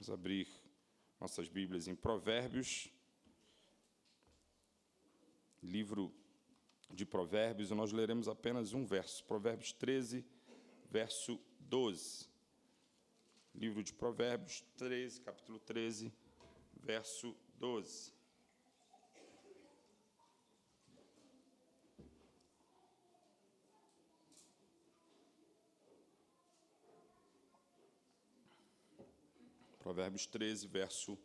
Vamos abrir nossas Bíblias em Provérbios, livro de Provérbios, e nós leremos apenas um verso, Provérbios 13, verso 12. Livro de Provérbios 13, capítulo 13, verso 12. Provérbios 13, verso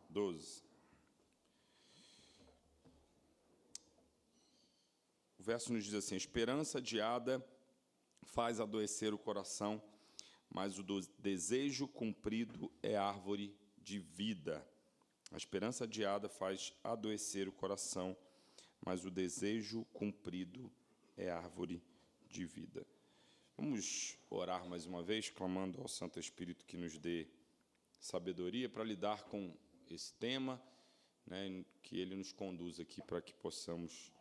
12. O verso nos diz assim: esperança adiada faz adoecer o coração, mas o desejo cumprido é árvore de vida. A esperança adiada faz adoecer o coração, mas o desejo cumprido é árvore de vida. Vamos orar mais uma vez, clamando ao Santo Espírito que nos dê sabedoria para lidar com esse tema, né, que Ele nos conduza aqui para que possamos,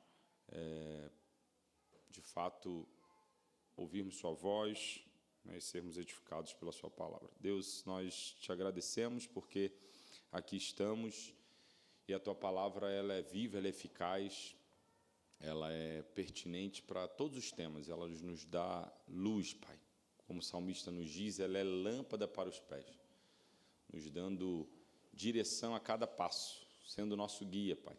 de fato, ouvirmos Sua voz, né, e sermos edificados pela Sua palavra. Deus, nós te agradecemos porque aqui estamos e a Tua palavra ela é viva, ela é eficaz, ela é pertinente para todos os temas, ela nos dá luz, Pai. Como o salmista nos diz, ela é lâmpada para os pés, nos dando direção a cada passo, sendo nosso guia, Pai.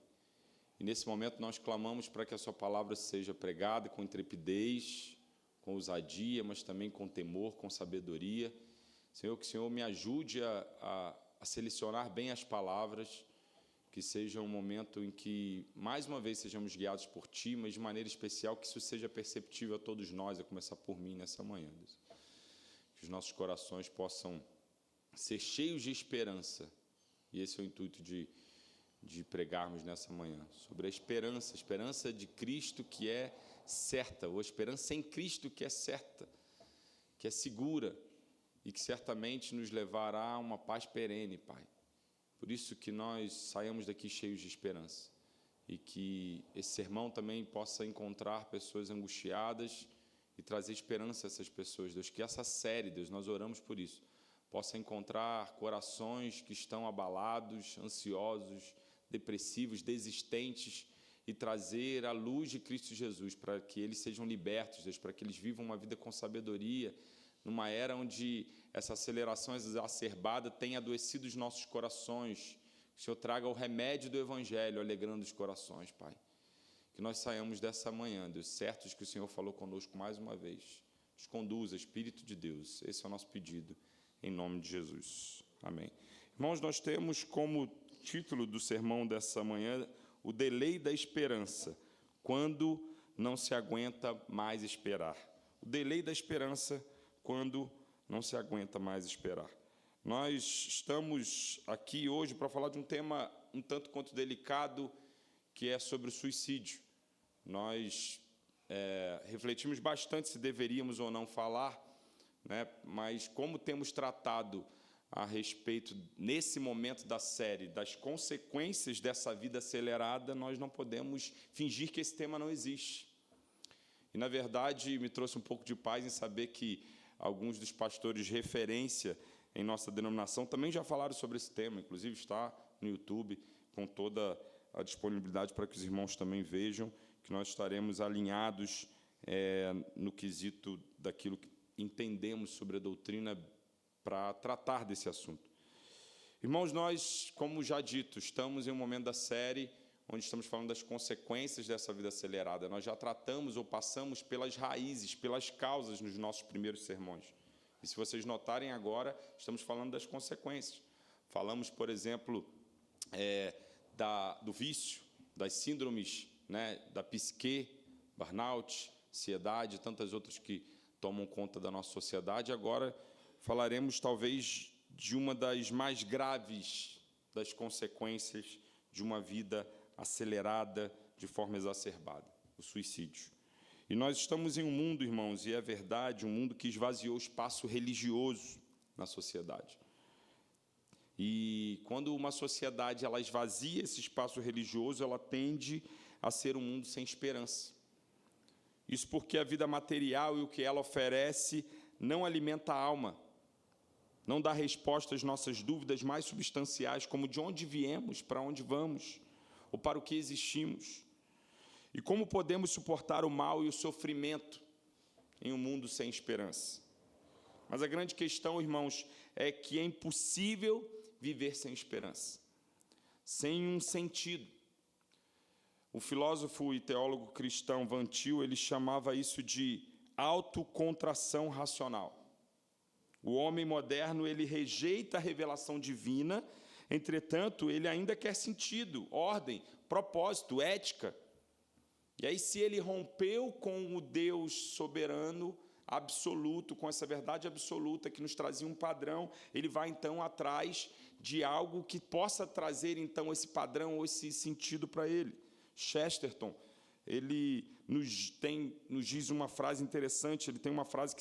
E nesse momento nós clamamos para que a Sua palavra seja pregada com intrepidez, com ousadia, mas também com temor, com sabedoria. Senhor, que o Senhor me ajude a selecionar bem as palavras, que seja um momento em que, mais uma vez, sejamos guiados por Ti, mas de maneira especial que isso seja perceptível a todos nós, a começar por mim nessa manhã, Deus. Que os nossos corações possam ser cheios de esperança, e esse é o intuito de pregarmos nessa manhã, sobre a esperança de Cristo que é certa, ou a esperança em Cristo que é certa, que é segura, e que certamente nos levará a uma paz perene, Pai. Por isso que nós saiamos daqui cheios de esperança e que esse sermão também possa encontrar pessoas angustiadas e trazer esperança a essas pessoas, Deus. Que essa série, Deus, nós oramos por isso, possa encontrar corações que estão abalados, ansiosos, depressivos, desistentes e trazer a luz de Cristo Jesus para que eles sejam libertos, Deus, para que eles vivam uma vida com sabedoria, numa era onde essa aceleração exacerbada tem adoecido os nossos corações. Que o Senhor traga o remédio do Evangelho, alegrando os corações, Pai. Que nós saiamos dessa manhã, Deus, certos que o Senhor falou conosco mais uma vez. Nos conduza, Espírito de Deus. Esse é o nosso pedido, em nome de Jesus. Amém. Irmãos, nós temos como título do sermão dessa manhã o delay da esperança, quando não se aguenta mais esperar. O delay da esperança, quando não se aguenta mais esperar. Nós estamos aqui hoje para falar de um tema um tanto quanto delicado, que é sobre o suicídio. Nós refletimos bastante se deveríamos ou não falar, né? Mas como temos tratado a respeito, nesse momento da série, das consequências dessa vida acelerada, nós não podemos fingir que esse tema não existe. E, na verdade, me trouxe um pouco de paz em saber que alguns dos pastores de referência em nossa denominação também já falaram sobre esse tema, inclusive está no YouTube com toda a disponibilidade para que os irmãos também vejam que nós estaremos alinhados no quesito daquilo que entendemos sobre a doutrina para tratar desse assunto. Irmãos, nós, como já dito, estamos em um momento da série onde estamos falando das consequências dessa vida acelerada. Nós já tratamos ou passamos pelas raízes, pelas causas nos nossos primeiros sermões. E se vocês notarem agora, estamos falando das consequências. Falamos, por exemplo, do vício, das síndromes, né, da psique, burnout, ansiedade e tantas outras que tomam conta da nossa sociedade. Agora falaremos, talvez, de uma das mais graves das consequências de uma vida acelerada de forma exacerbada, o suicídio. E nós estamos em um mundo, irmãos, e é verdade, um mundo que esvaziou o espaço religioso na sociedade. E quando uma sociedade ela esvazia esse espaço religioso, ela tende a ser um mundo sem esperança. Isso porque a vida material e o que ela oferece não alimenta a alma, não dá resposta às nossas dúvidas mais substanciais, como de onde viemos, para onde vamos, ou para o que existimos, e como podemos suportar o mal e o sofrimento em um mundo sem esperança. Mas a grande questão, irmãos, é que é impossível viver sem esperança, sem um sentido. O filósofo e teólogo cristão Van Til, ele chamava isso de autocontração racional. O homem moderno, ele rejeita a revelação divina, entretanto, ele ainda quer sentido, ordem, propósito, ética. E aí, se ele rompeu com o Deus soberano, absoluto, com essa verdade absoluta que nos trazia um padrão, ele vai, então, atrás de algo que possa trazer, então, esse padrão ou esse sentido para ele. Chesterton, ele nos diz uma frase interessante, ele tem uma frase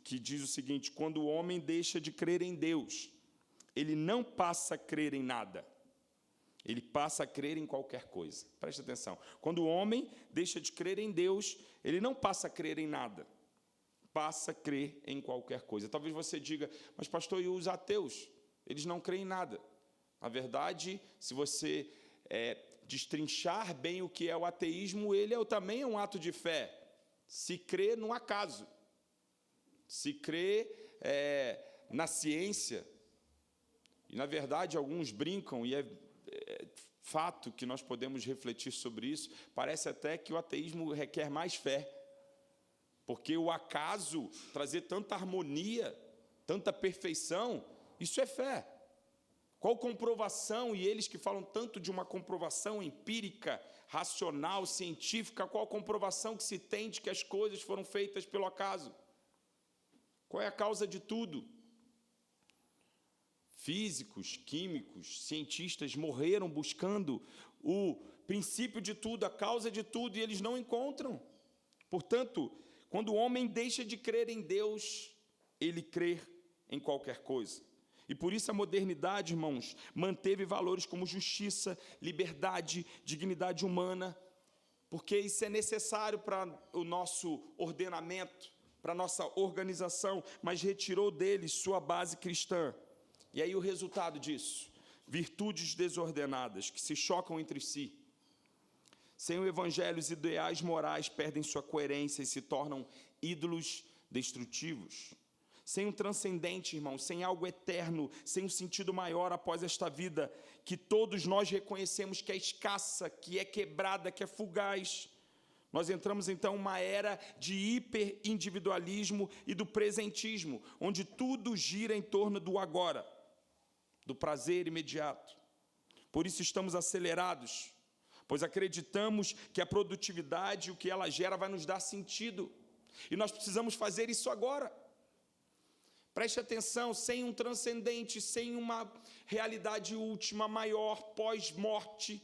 que diz o seguinte: quando o homem deixa de crer em Deus, ele não passa a crer em nada, ele passa a crer em qualquer coisa. Preste atenção, quando o homem deixa de crer em Deus, ele não passa a crer em nada, passa a crer em qualquer coisa. Talvez você diga, mas pastor, e os ateus? Eles não creem em nada. Na verdade, se você destrinchar bem o que é o ateísmo, ele também é um ato de fé. Se crê no acaso, se crê na ciência. E, na verdade, alguns brincam, e é fato que nós podemos refletir sobre isso, parece até que o ateísmo requer mais fé, porque o acaso trazer tanta harmonia, tanta perfeição, isso é fé. Qual comprovação, e eles que falam tanto de uma comprovação empírica, racional, científica, qual comprovação que se tem de que as coisas foram feitas pelo acaso? Qual é a causa de tudo? Físicos, químicos, cientistas morreram buscando o princípio de tudo, a causa de tudo, e eles não encontram. Portanto, quando o homem deixa de crer em Deus, ele crê em qualquer coisa. E por isso a modernidade, irmãos, manteve valores como justiça, liberdade, dignidade humana, porque isso é necessário para o nosso ordenamento, para a nossa organização, mas retirou deles sua base cristã. E aí o resultado disso? Virtudes desordenadas, que se chocam entre si. Sem o evangelho, os ideais morais perdem sua coerência e se tornam ídolos destrutivos. Sem um transcendente, irmão, sem algo eterno, sem um sentido maior após esta vida, que todos nós reconhecemos que é escassa, que é quebrada, que é fugaz. Nós entramos, então, em uma era de hiperindividualismo e do presentismo, onde tudo gira em torno do agora, do prazer imediato. Por isso estamos acelerados, pois acreditamos que a produtividade, o que ela gera, vai nos dar sentido. E nós precisamos fazer isso agora. Preste atenção, sem um transcendente, sem uma realidade última, maior, pós-morte,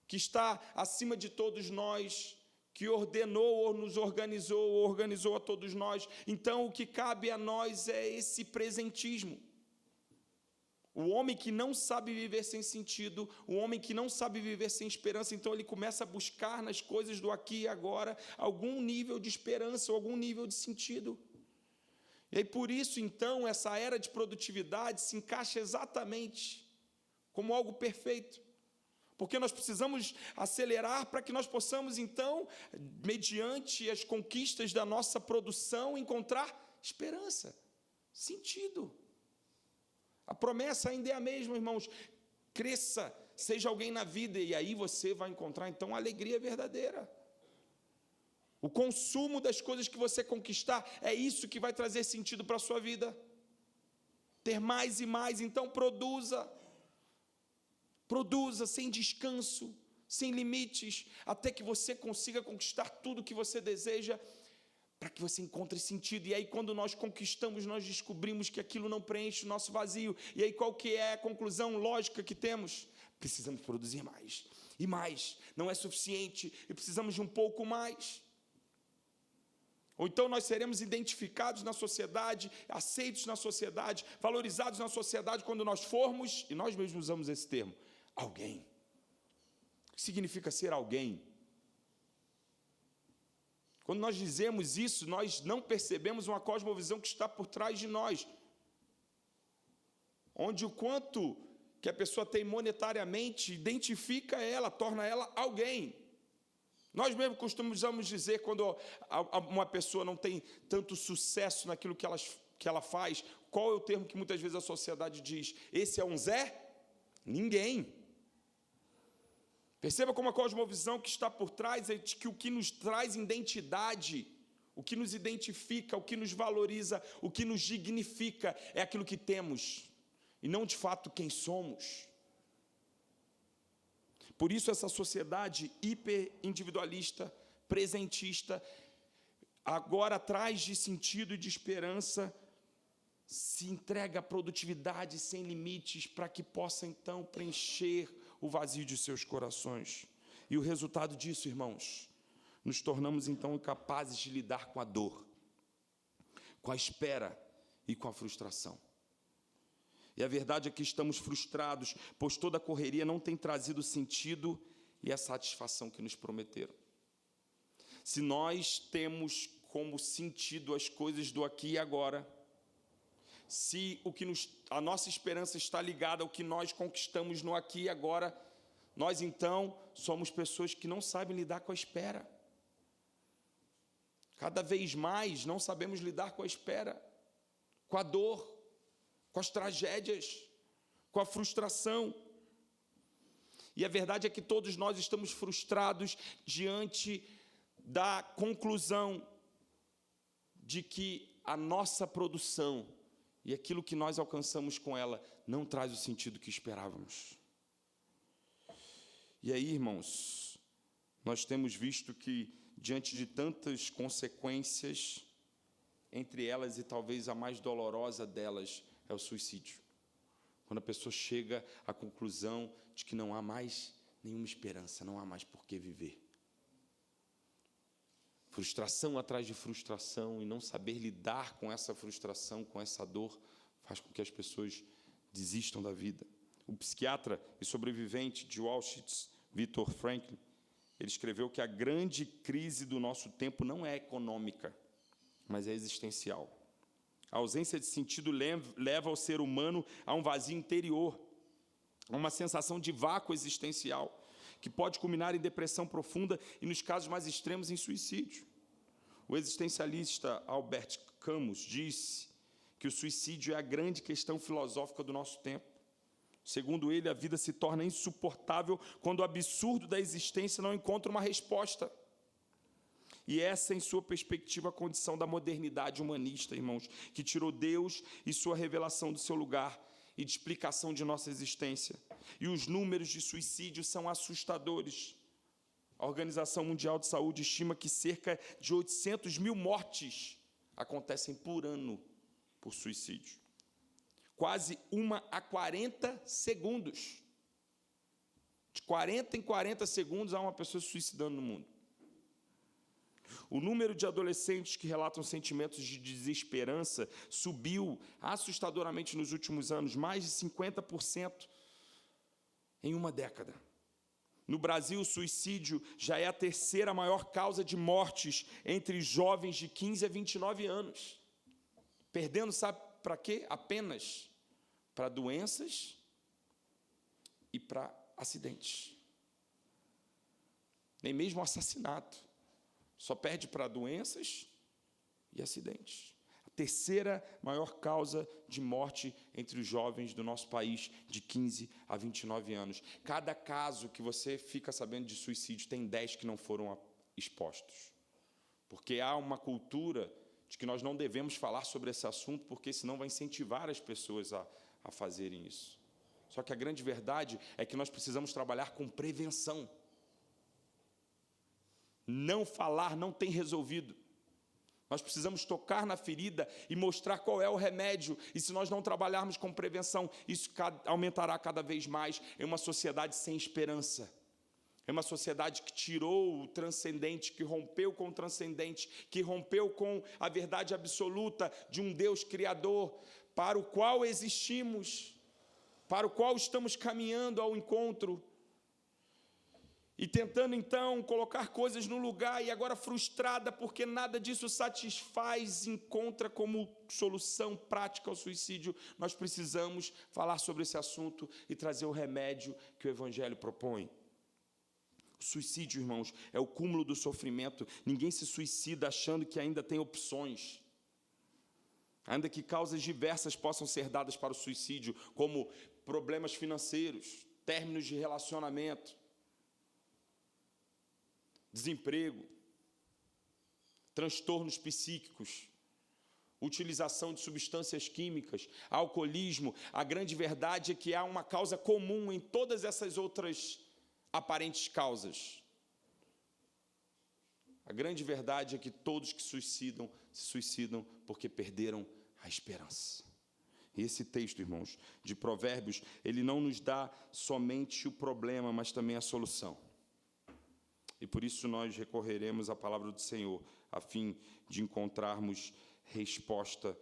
que está acima de todos nós, que ordenou ou nos organizou, ou organizou a todos nós. Então, o que cabe a nós é esse presentismo. O homem que não sabe viver sem sentido, o homem que não sabe viver sem esperança, então ele começa a buscar nas coisas do aqui e agora algum nível de esperança ou algum nível de sentido. E aí, por isso, então, essa era de produtividade se encaixa exatamente como algo perfeito. Porque nós precisamos acelerar para que nós possamos, então, mediante as conquistas da nossa produção, encontrar esperança, sentido. A promessa ainda é a mesma, irmãos. Cresça, seja alguém na vida, e aí você vai encontrar, então, a alegria verdadeira. O consumo das coisas que você conquistar, é isso que vai trazer sentido para a sua vida. Ter mais e mais, então produza. Produza sem descanso, sem limites, até que você consiga conquistar tudo que você deseja, para que você encontre sentido. E aí, quando nós conquistamos, nós descobrimos que aquilo não preenche o nosso vazio. E aí, qual que é a conclusão lógica que temos? Precisamos produzir mais e mais. Não é suficiente e precisamos de um pouco mais. Ou então nós seremos identificados na sociedade, aceitos na sociedade, valorizados na sociedade quando nós formos, e nós mesmos usamos esse termo, alguém. O que significa ser alguém? Quando nós dizemos isso, nós não percebemos uma cosmovisão que está por trás de nós, onde o quanto que a pessoa tem monetariamente identifica ela, torna ela alguém. Nós mesmo costumamos dizer, quando uma pessoa não tem tanto sucesso naquilo que ela faz, qual é o termo que muitas vezes a sociedade diz? Esse é um Zé? Ninguém. Perceba como a cosmovisão que está por trás é de que o que nos traz identidade, o que nos identifica, o que nos valoriza, o que nos dignifica é aquilo que temos, e não de fato quem somos. Por isso essa sociedade hiperindividualista, presentista, agora atrás de sentido e de esperança, se entrega à produtividade sem limites para que possa então preencher o vazio de seus corações. E o resultado disso, irmãos, nos tornamos então incapazes de lidar com a dor, com a espera e com a frustração. E a verdade é que estamos frustrados, pois toda a correria não tem trazido o sentido e a satisfação que nos prometeram. Se nós temos como sentido as coisas do aqui e agora, se a nossa esperança está ligada ao que nós conquistamos no aqui e agora, nós então somos pessoas que não sabem lidar com a espera. Cada vez mais não sabemos lidar com a espera, com a dor, com as tragédias, com a frustração. E a verdade é que todos nós estamos frustrados diante da conclusão de que a nossa produção e aquilo que nós alcançamos com ela não traz o sentido que esperávamos. E aí, irmãos, nós temos visto que, diante de tantas consequências, entre elas e talvez a mais dolorosa delas é o suicídio. Quando a pessoa chega à conclusão de que não há mais nenhuma esperança, não há mais por que viver. Frustração atrás de frustração, e não saber lidar com essa frustração, com essa dor, faz com que as pessoas desistam da vida. O psiquiatra e sobrevivente de Auschwitz, Viktor Frankl, ele escreveu que a grande crise do nosso tempo não é econômica, mas é existencial. A ausência de sentido leva o ser humano a um vazio interior, a uma sensação de vácuo existencial, que pode culminar em depressão profunda e, nos casos mais extremos, em suicídio. O existencialista Albert Camus disse que o suicídio é a grande questão filosófica do nosso tempo. Segundo ele, a vida se torna insuportável quando o absurdo da existência não encontra uma resposta. E essa, em sua perspectiva, a condição da modernidade humanista, irmãos, que tirou Deus e sua revelação do seu lugar e de explicação de nossa existência. E os números de suicídio são assustadores. A Organização Mundial de Saúde estima que cerca de 800 mil mortes acontecem por ano por suicídio. Quase uma a 40 segundos. De 40 em 40 segundos há uma pessoa se suicidando no mundo. O número de adolescentes que relatam sentimentos de desesperança subiu assustadoramente nos últimos anos, mais de 50% em uma década. No Brasil, o suicídio já é a terceira maior causa de mortes entre jovens de 15 a 29 anos. Perdendo, sabe para quê? Apenas para doenças e para acidentes. Nem mesmo assassinato. Só perde para doenças e acidentes. A terceira maior causa de morte entre os jovens do nosso país, de 15 a 29 anos. Cada caso que você fica sabendo de suicídio, tem 10 que não foram expostos. Porque há uma cultura de que nós não devemos falar sobre esse assunto, porque senão vai incentivar as pessoas a fazerem isso. Só que a grande verdade é que nós precisamos trabalhar com prevenção. Não falar não tem resolvido. Nós precisamos tocar na ferida e mostrar qual é o remédio. E se nós não trabalharmos com prevenção, isso aumentará cada vez mais em uma sociedade sem esperança. É uma sociedade que tirou o transcendente, que rompeu com o transcendente, que rompeu com a verdade absoluta de um Deus criador, para o qual existimos, para o qual estamos caminhando ao encontro. e tentando então colocar coisas no lugar, e agora frustrada porque nada disso satisfaz, encontra como solução prática ao suicídio. Nós precisamos falar sobre esse assunto e trazer o remédio que o Evangelho propõe. O suicídio, irmãos, é o cúmulo do sofrimento. Ninguém se suicida achando que ainda tem opções. Ainda que causas diversas possam ser dadas para o suicídio, como problemas financeiros, términos de relacionamento, desemprego, transtornos psíquicos, utilização de substâncias químicas, alcoolismo. A grande verdade é que há uma causa comum em todas essas outras aparentes causas. A grande verdade é que todos que se suicidam porque perderam a esperança. E esse texto, irmãos, de Provérbios, ele não nos dá somente o problema, mas também a solução. E por isso nós recorreremos à palavra do Senhor, a fim de encontrarmos resposta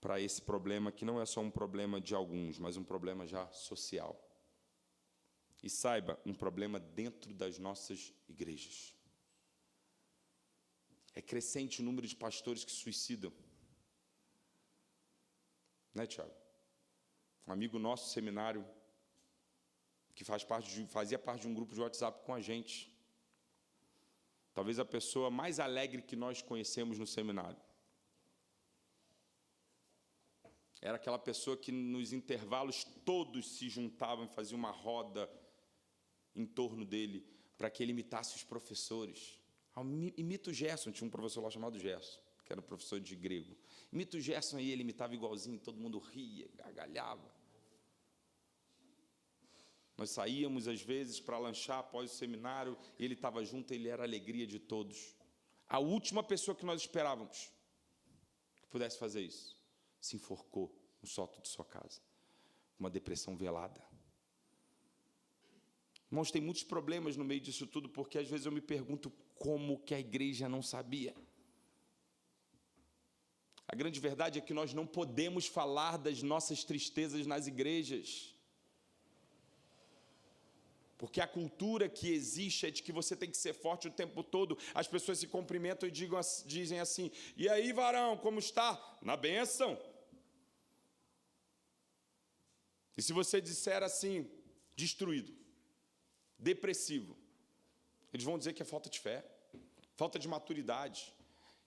para esse problema, que não é só um problema de alguns, mas um problema já social. E saiba, um problema dentro das nossas igrejas. É crescente o número de pastores que se suicidam. Né, Tiago? Um amigo nosso, seminário, que fazia parte de um grupo de WhatsApp com a gente. Talvez a pessoa mais alegre que nós conhecemos no seminário. Era aquela pessoa que nos intervalos todos se juntavam e faziam uma roda em torno dele para que ele imitasse os professores. Imita o Gerson, tinha um professor lá chamado Gerson, que era professor de grego. Imita o Gerson aí, ele imitava igualzinho, todo mundo ria, gargalhava. Nós saíamos, às vezes, para lanchar após o seminário, e ele estava junto, ele era a alegria de todos. A última pessoa que nós esperávamos que pudesse fazer isso, se enforcou no sótão de sua casa. Uma depressão velada. Irmãos, tem muitos problemas no meio disso tudo, porque às vezes eu me pergunto como que a igreja não sabia. A grande verdade é que nós não podemos falar das nossas tristezas nas igrejas. Porque a cultura que existe é de que você tem que ser forte o tempo todo. As pessoas se cumprimentam e dizem assim: e aí, varão, como está? Na bênção. E se você disser assim, destruído, depressivo, eles vão dizer que é falta de fé, falta de maturidade,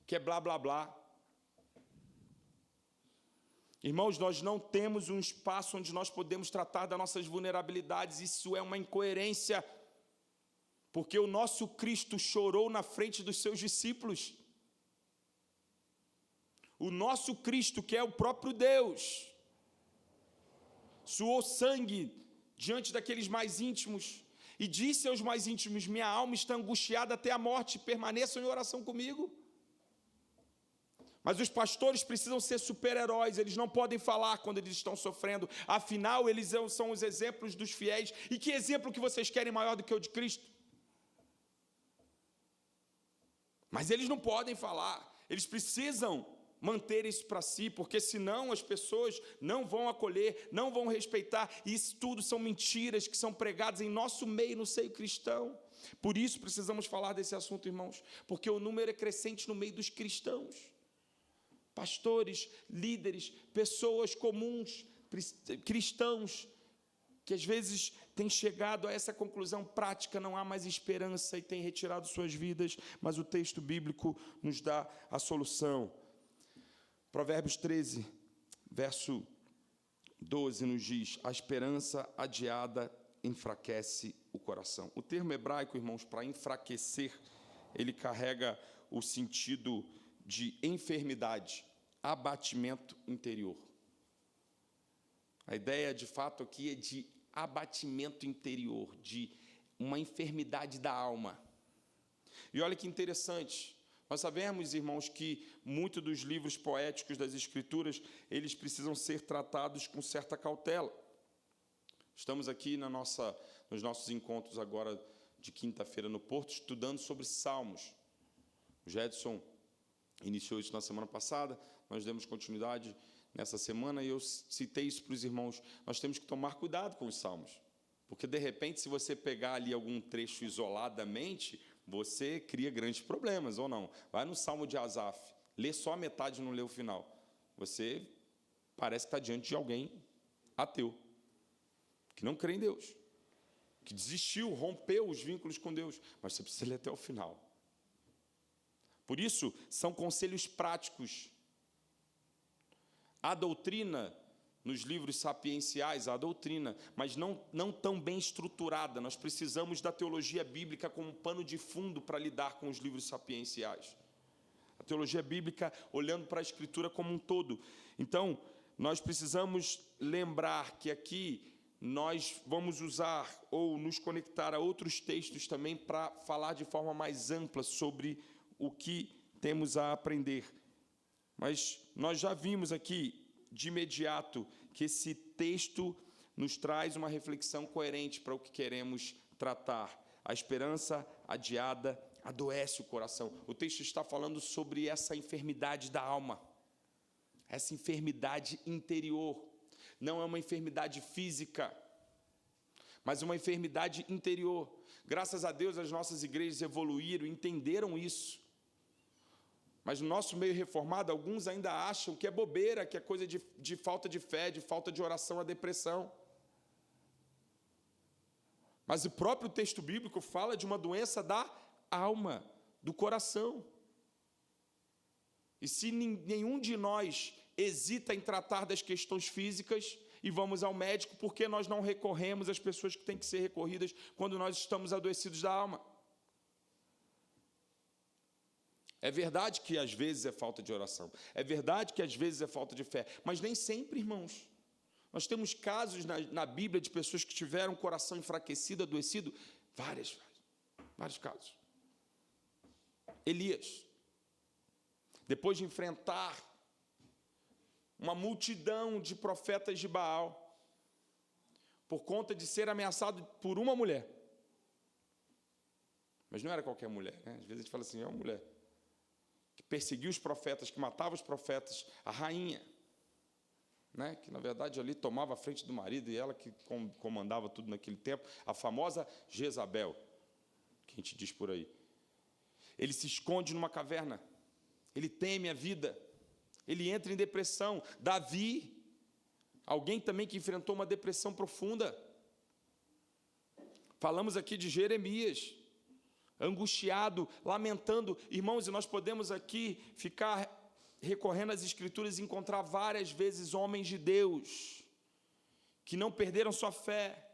que é blá, blá, blá. Irmãos, nós não temos um espaço onde nós podemos tratar das nossas vulnerabilidades. Isso é uma incoerência, porque o nosso Cristo chorou na frente dos seus discípulos. O nosso Cristo, que é o próprio Deus, suou sangue diante daqueles mais íntimos e disse aos mais íntimos: minha alma está angustiada até a morte, permaneçam em oração comigo. Mas os pastores precisam ser super-heróis, eles não podem falar quando eles estão sofrendo, afinal, eles são os exemplos dos fiéis. E que exemplo que vocês querem maior do que o de Cristo? Mas eles não podem falar, eles precisam manter isso para si, porque senão as pessoas não vão acolher, não vão respeitar, e isso tudo são mentiras que são pregadas em nosso meio, no seio cristão. Por isso precisamos falar desse assunto, irmãos, porque o número é crescente no meio dos cristãos. Pastores, líderes, pessoas comuns, cristãos, que às vezes têm chegado a essa conclusão prática: não há mais esperança, e têm retirado suas vidas, mas o texto bíblico nos dá a solução. Provérbios 13, verso 12 nos diz: a esperança adiada enfraquece o coração. O termo hebraico, irmãos, para enfraquecer, ele carrega o sentido de enfermidade, abatimento interior. A ideia, de fato, aqui é de abatimento interior, de uma enfermidade da alma. E olha que interessante, nós sabemos, irmãos, que muitos dos livros poéticos das Escrituras, eles precisam ser tratados com certa cautela. Estamos aqui nos nossos encontros agora de quinta-feira no Porto, estudando sobre Salmos. O Gedson iniciou isso na semana passada, nós demos continuidade nessa semana, e eu citei isso para os irmãos. Nós temos que tomar cuidado com os salmos, Porque, de repente, se você pegar ali algum trecho isoladamente, você cria grandes problemas, ou não? Vai no Salmo de Asaf, lê só a metade e não lê o final. Você parece que está diante de alguém ateu, que não crê em Deus, que desistiu, rompeu os vínculos com Deus. Mas você precisa ler até o final. Por isso, são conselhos práticos. Há doutrina nos livros sapienciais, há doutrina, mas não tão bem estruturada. Nós precisamos da teologia bíblica como pano de fundo para lidar com os livros sapienciais. A teologia bíblica olhando para a Escritura como um todo. Então, nós precisamos lembrar que aqui nós vamos usar ou nos conectar a outros textos também para falar de forma mais ampla sobre o que temos a aprender. Mas nós já vimos aqui, de imediato, que esse texto nos traz uma reflexão coerente para o que queremos tratar. A esperança adiada adoece o coração. O texto está falando sobre essa enfermidade da alma, essa enfermidade interior. Não é uma enfermidade física, mas uma enfermidade interior. Graças a Deus, as nossas igrejas evoluíram, entenderam isso. Mas no nosso meio reformado, alguns ainda acham que é bobeira, que é coisa de falta de fé, de falta de oração, a depressão. Mas o próprio texto bíblico fala de uma doença da alma, do coração. E se nenhum de nós hesita em tratar das questões físicas e vamos ao médico, por que nós não recorremos às pessoas que têm que ser recorridas quando nós estamos adoecidos da alma? É verdade que às vezes é falta de oração, é verdade que às vezes é falta de fé, mas nem sempre, irmãos. Nós temos casos na Bíblia de pessoas que tiveram o coração enfraquecido, adoecido, vários casos. Elias, depois de enfrentar uma multidão de profetas de Baal, por conta de ser ameaçado por uma mulher. Mas não era qualquer mulher, né? Às vezes a gente fala assim, é uma mulher que perseguiu os profetas, que matava os profetas, a rainha, né? Que na verdade ali tomava a frente do marido e ela que comandava tudo naquele tempo, a famosa Jezabel, que a gente diz por aí. Ele se esconde numa caverna, ele teme a vida, ele entra em depressão. Davi, alguém também que enfrentou uma depressão profunda. Falamos aqui de Jeremias, angustiado, lamentando. Irmãos, e nós podemos aqui ficar recorrendo às Escrituras e encontrar várias vezes homens de Deus que não perderam sua fé,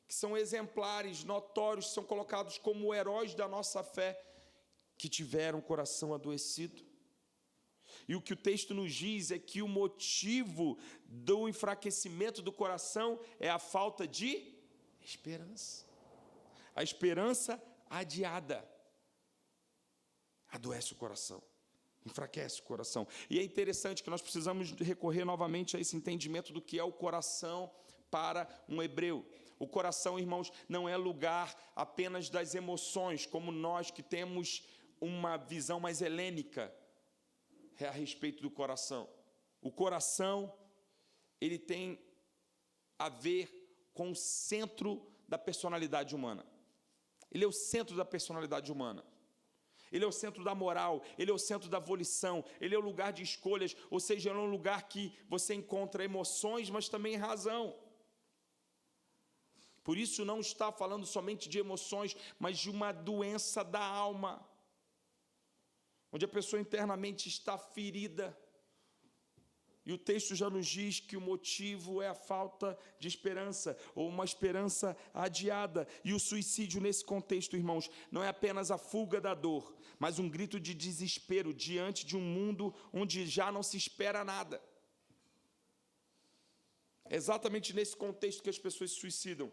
que são exemplares, notórios, são colocados como heróis da nossa fé, que tiveram o coração adoecido. E o que o texto nos diz é que o motivo do enfraquecimento do coração é a falta de esperança. A esperança adiada adoece o coração, enfraquece o coração. E é interessante que nós precisamos recorrer novamente a esse entendimento do que é o coração para um hebreu. O coração, irmãos, não é lugar apenas das emoções, como nós que temos uma visão mais helênica a respeito do coração. O coração, ele tem a ver com o centro da personalidade humana. Ele é o centro da personalidade humana. Ele é o centro da moral, ele é o centro da volição, ele é o lugar de escolhas, ou seja, ele é um lugar que você encontra emoções, mas também razão. Por isso não está falando somente de emoções, mas de uma doença da alma, onde a pessoa internamente está ferida. E o texto já nos diz que o motivo é a falta de esperança, ou uma esperança adiada. E o suicídio nesse contexto, irmãos, não é apenas a fuga da dor, mas um grito de desespero diante de um mundo onde já não se espera nada. É exatamente nesse contexto que as pessoas se suicidam.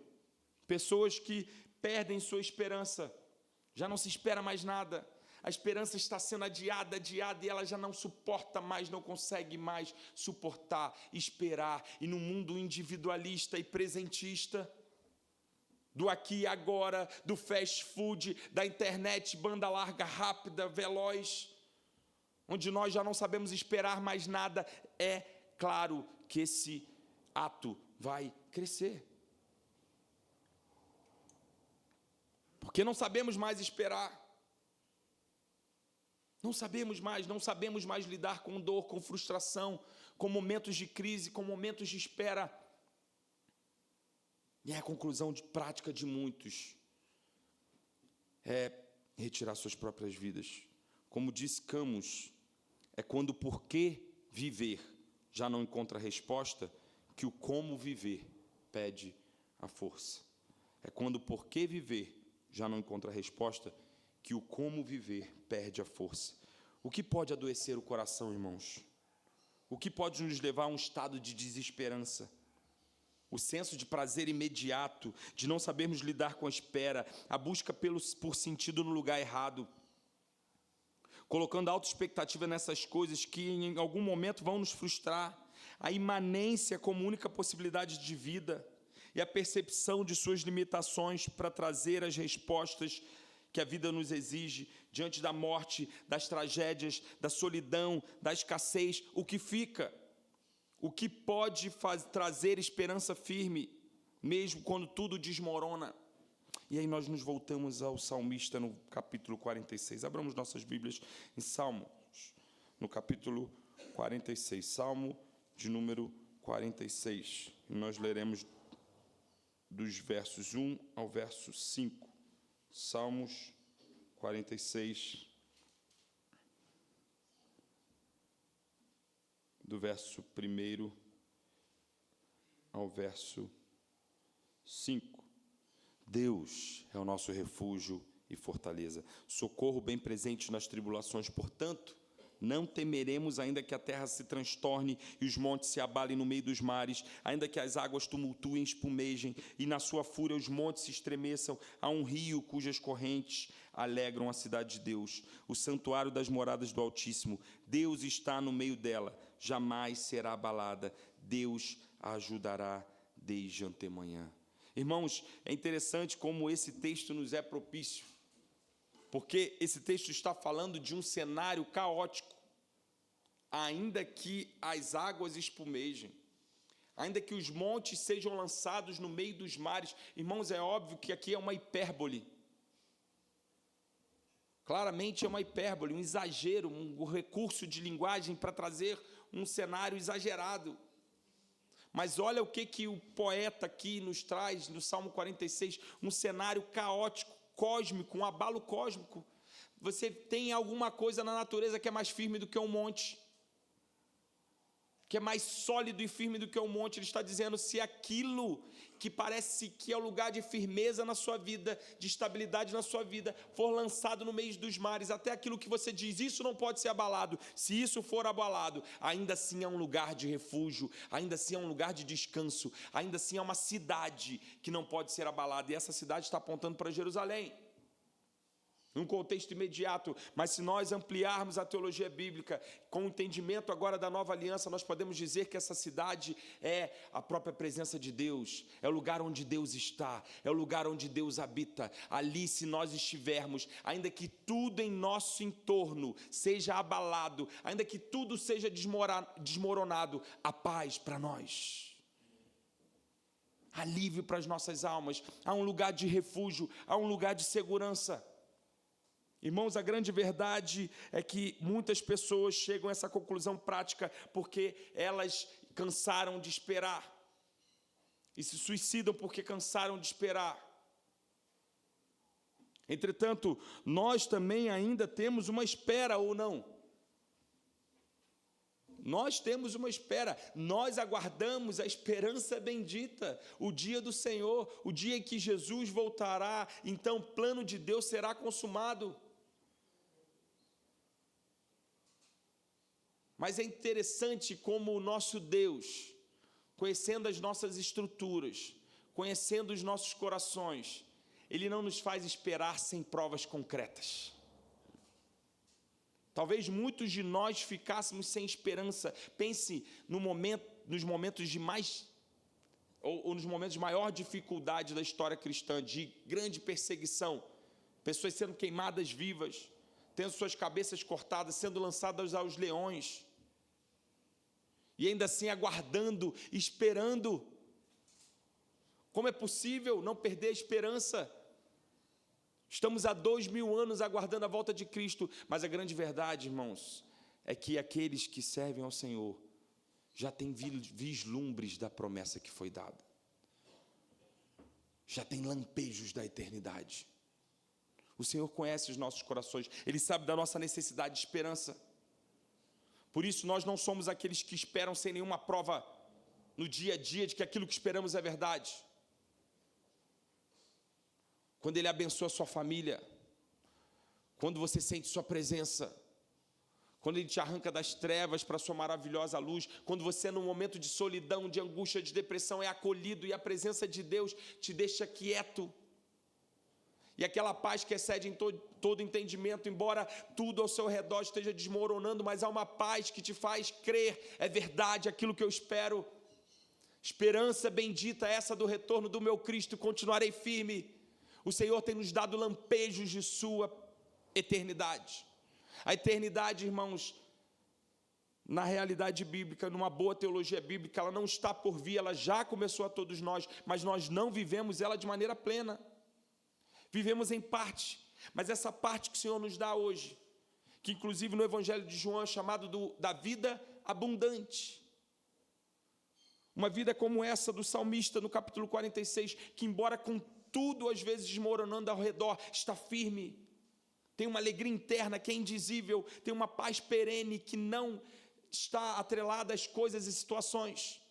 Pessoas que perdem sua esperança, já não se espera mais nada. A esperança está sendo adiada, e ela já não suporta mais, não consegue mais suportar, esperar. E no mundo individualista e presentista, do aqui e agora, do fast food, da internet, banda larga, rápida, veloz, onde nós já não sabemos esperar mais nada, é claro que esse ato vai crescer. Porque não sabemos mais esperar. Não sabemos mais lidar com dor, com frustração, com momentos de crise, com momentos de espera. E a conclusão prática de muitos é retirar suas próprias vidas. Como disse Camus, é quando o porquê viver já não encontra resposta, que o como viver pede a força. É quando o porquê viver já não encontra resposta, que o como viver perde a força. O que pode adoecer o coração, irmãos? O que pode nos levar a um estado de desesperança? O senso de prazer imediato, de não sabermos lidar com a espera, a busca por sentido no lugar errado, colocando alta expectativa nessas coisas que em algum momento vão nos frustrar, a imanência como única possibilidade de vida e a percepção de suas limitações para trazer as respostas que a vida nos exige diante da morte, das tragédias, da solidão, da escassez. O que fica? O que pode trazer esperança firme, mesmo quando tudo desmorona? E aí nós nos voltamos ao salmista no capítulo 46. Abramos nossas Bíblias em Salmos, no capítulo 46, Salmo de número 46. E nós leremos dos versos 1 ao verso 5. Salmos 46, do verso 1 ao verso 5. Deus é o nosso refúgio e fortaleza, socorro bem presente nas tribulações. Portanto, não temeremos, ainda que a terra se transtorne e os montes se abalem no meio dos mares, ainda que as águas tumultuem e espumejem, e na sua fúria os montes se estremeçam. Há um rio cujas correntes alegram a cidade de Deus, o santuário das moradas do Altíssimo. Deus está no meio dela, jamais será abalada. Deus a ajudará desde antemanhã. Irmãos, é interessante como esse texto nos é propício, porque esse texto está falando de um cenário caótico. Ainda que as águas espumejem, ainda que os montes sejam lançados no meio dos mares. Irmãos, é óbvio que aqui é uma hipérbole. Claramente é uma hipérbole, um exagero, um recurso de linguagem para trazer um cenário exagerado. Mas olha o que o poeta aqui nos traz no Salmo 46, um cenário caótico, cósmico, um abalo cósmico. Você tem alguma coisa na natureza que é mais firme do que um monte, que é mais sólido e firme do que um monte. Ele está dizendo, se aquilo que parece que é o lugar de firmeza na sua vida, de estabilidade na sua vida, for lançado no meio dos mares, até aquilo que você diz, isso não pode ser abalado. Se isso for abalado, ainda assim é um lugar de refúgio, ainda assim é um lugar de descanso, ainda assim é uma cidade que não pode ser abalada. E essa cidade está apontando para Jerusalém, num contexto imediato. Mas se nós ampliarmos a teologia bíblica, com o entendimento agora da nova aliança, nós podemos dizer que essa cidade é a própria presença de Deus, é o lugar onde Deus está, é o lugar onde Deus habita. Ali, se nós estivermos, ainda que tudo em nosso entorno seja abalado, ainda que tudo seja desmoronado, há paz para nós, alívio para as nossas almas, há um lugar de refúgio, há um lugar de segurança. Irmãos, a grande verdade é que muitas pessoas chegam a essa conclusão prática porque elas cansaram de esperar e se suicidam porque cansaram de esperar. Entretanto, nós também ainda temos uma espera, ou não? Nós temos uma espera, nós aguardamos a esperança bendita, o dia do Senhor, o dia em que Jesus voltará. Então o plano de Deus será consumado. Mas é interessante como o nosso Deus, conhecendo as nossas estruturas, conhecendo os nossos corações, Ele não nos faz esperar sem provas concretas. Talvez muitos de nós ficássemos sem esperança. Pense nos momentos de mais, ou nos momentos de maior dificuldade da história cristã, de grande perseguição, pessoas sendo queimadas vivas, tendo suas cabeças cortadas, sendo lançadas aos leões, e ainda assim aguardando, esperando. Como é possível não perder a esperança? Estamos há 2000 anos aguardando a volta de Cristo, mas a grande verdade, irmãos, é que aqueles que servem ao Senhor já têm vislumbres da promessa que foi dada. Já tem lampejos da eternidade. O Senhor conhece os nossos corações, Ele sabe da nossa necessidade de esperança. Por isso, nós não somos aqueles que esperam sem nenhuma prova no dia a dia de que aquilo que esperamos é verdade. Quando Ele abençoa a sua família, quando você sente sua presença, quando Ele te arranca das trevas para a sua maravilhosa luz, quando você, num momento de solidão, de angústia, de depressão, é acolhido e a presença de Deus te deixa quieto. E aquela paz que excede em todo entendimento, embora tudo ao seu redor esteja desmoronando, mas há uma paz que te faz crer, é verdade aquilo que eu espero. Esperança bendita essa do retorno do meu Cristo, continuarei firme. O Senhor tem nos dado lampejos de sua eternidade. A eternidade, irmãos, na realidade bíblica, numa boa teologia bíblica, ela não está por vir, ela já começou a todos nós, mas nós não vivemos ela de maneira plena. Vivemos em parte, mas essa parte que o Senhor nos dá hoje, que inclusive no Evangelho de João é chamado da vida abundante. Uma vida como essa do salmista no capítulo 46, que embora com tudo às vezes desmoronando ao redor, está firme. Tem uma alegria interna que é indizível, tem uma paz perene que não está atrelada às coisas e situações.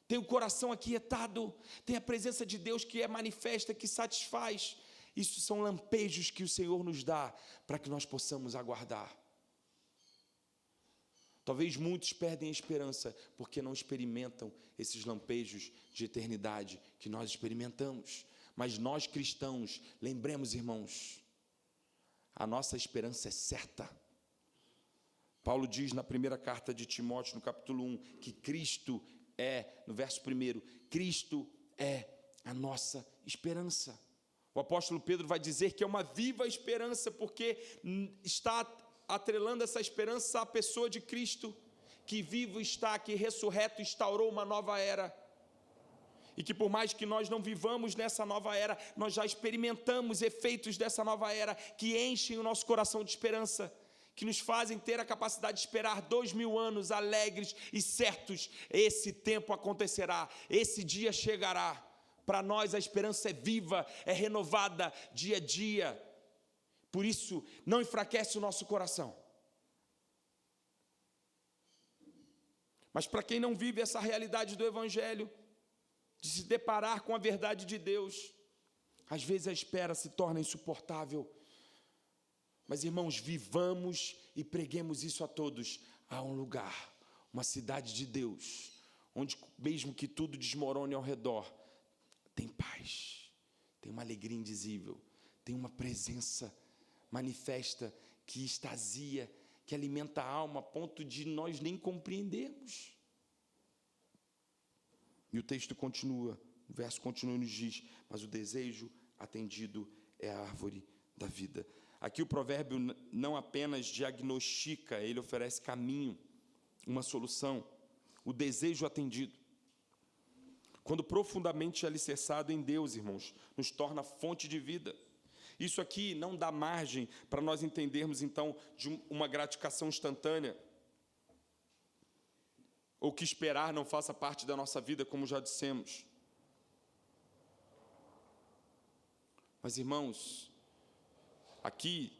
Tem o coração aquietado, tem a presença de Deus que é manifesta, que satisfaz. Isso são lampejos que o Senhor nos dá para que nós possamos aguardar. Talvez muitos perdem a esperança porque não experimentam esses lampejos de eternidade que nós experimentamos. Mas nós cristãos, lembremos, irmãos, a nossa esperança é certa. Paulo diz na primeira carta de Timóteo, no capítulo 1, que Cristo no verso 1, Cristo é a nossa esperança. O apóstolo Pedro vai dizer que é uma viva esperança, porque está atrelando essa esperança à pessoa de Cristo, que vivo está, que ressurreto instaurou uma nova era. E que por mais que nós não vivamos nessa nova era, nós já experimentamos efeitos dessa nova era, que enchem o nosso coração de esperança, que nos fazem ter a capacidade de esperar 2000 anos alegres e certos. Esse tempo acontecerá, esse dia chegará. Para nós a esperança é viva, é renovada dia a dia. Por isso, não enfraquece o nosso coração. Mas para quem não vive essa realidade do Evangelho, de se deparar com a verdade de Deus, às vezes a espera se torna insuportável. Mas, irmãos, vivamos e preguemos isso a todos. Há um lugar, uma cidade de Deus, onde mesmo que tudo desmorone ao redor, tem paz, tem uma alegria indizível, tem uma presença manifesta que extasia, que alimenta a alma a ponto de nós nem compreendermos. E o texto continua, o verso continua e nos diz: mas o desejo atendido é a árvore da vida. Aqui o provérbio não apenas diagnostica, ele oferece caminho, uma solução. O desejo atendido, quando profundamente alicerçado em Deus, irmãos, nos torna fonte de vida. Isso aqui não dá margem para nós entendermos, então, de uma gratificação instantânea, ou que esperar não faça parte da nossa vida, como já dissemos. Mas, irmãos, aqui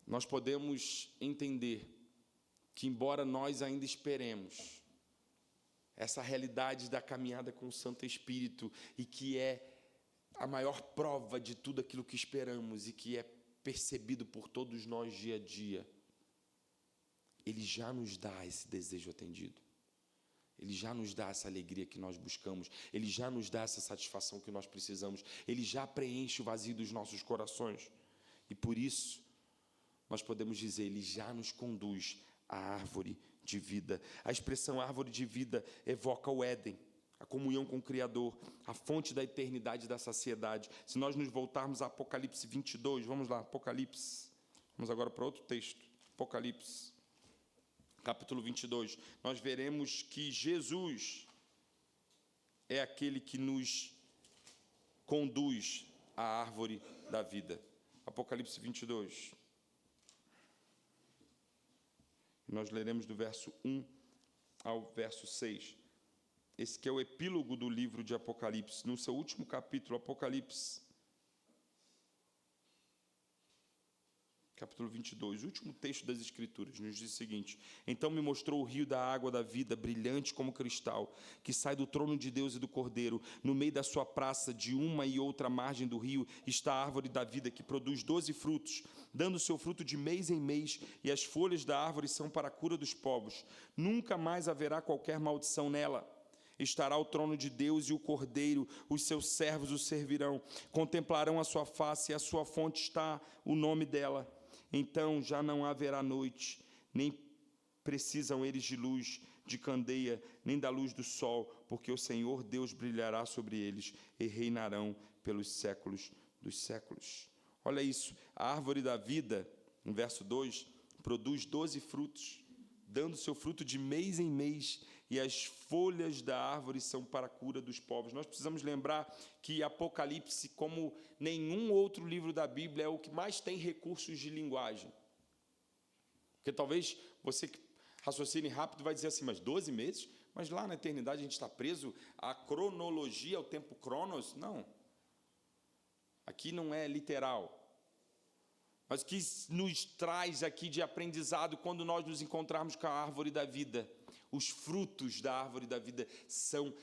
nós podemos entender que, embora nós ainda esperemos essa realidade da caminhada com o Santo Espírito, e que é a maior prova de tudo aquilo que esperamos e que é percebido por todos nós dia a dia, Ele já nos dá esse desejo atendido. Ele já nos dá essa alegria que nós buscamos. Ele já nos dá essa satisfação que nós precisamos. Ele já preenche o vazio dos nossos corações. E por isso, nós podemos dizer, Ele já nos conduz à árvore de vida. A expressão árvore de vida evoca o Éden, a comunhão com o Criador, a fonte da eternidade e da saciedade. Se nós nos voltarmos a Apocalipse 22, vamos lá, Apocalipse. Vamos agora para outro texto, Apocalipse, capítulo 22. Nós veremos que Jesus é aquele que nos conduz à árvore da vida. Apocalipse 22. Nós leremos do verso 1 ao verso 6. Esse que é o epílogo do livro de Apocalipse. No seu último capítulo, Apocalipse, capítulo 22, o último texto das Escrituras, nos diz o seguinte: então me mostrou o rio da água da vida, brilhante como cristal, que sai do trono de Deus e do Cordeiro. No meio da sua praça, de uma e outra margem do rio, está a árvore da vida, que produz 12 frutos, dando seu fruto de mês em mês, e as folhas da árvore são para a cura dos povos. Nunca mais haverá qualquer maldição nela. Estará o trono de Deus e o Cordeiro, os seus servos o servirão, contemplarão a sua face, e a sua fonte está o nome dela. Então já não haverá noite, nem precisam eles de luz de candeia, nem da luz do sol, porque o Senhor Deus brilhará sobre eles e reinarão pelos séculos dos séculos. Olha isso, a árvore da vida, no verso 2, produz 12 frutos, dando seu fruto de mês em mês, e as folhas da árvore são para a cura dos povos. Nós precisamos lembrar que Apocalipse, como nenhum outro livro da Bíblia, é o que mais tem recursos de linguagem. Porque talvez você que raciocine rápido vai dizer assim, mas 12 meses? Mas lá na eternidade a gente está preso à cronologia, ao tempo cronos? Não. Aqui não é literal. Mas o que nos traz aqui de aprendizado quando nós nos encontrarmos com a árvore da vida? Os frutos da árvore da vida são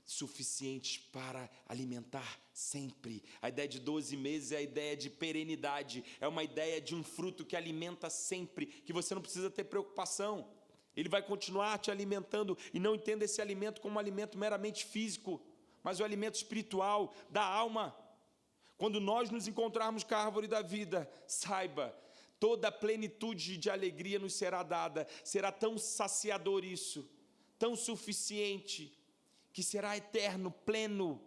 suficientes para alimentar sempre. A ideia de 12 meses é a ideia de perenidade, é uma ideia de um fruto que alimenta sempre, que você não precisa ter preocupação. Ele vai continuar te alimentando, e não entenda esse alimento como um alimento meramente físico, mas o alimento espiritual da alma. Quando nós nos encontrarmos com a árvore da vida, saiba, toda a plenitude de alegria nos será dada, será tão saciador isso, tão suficiente, que será eterno, pleno,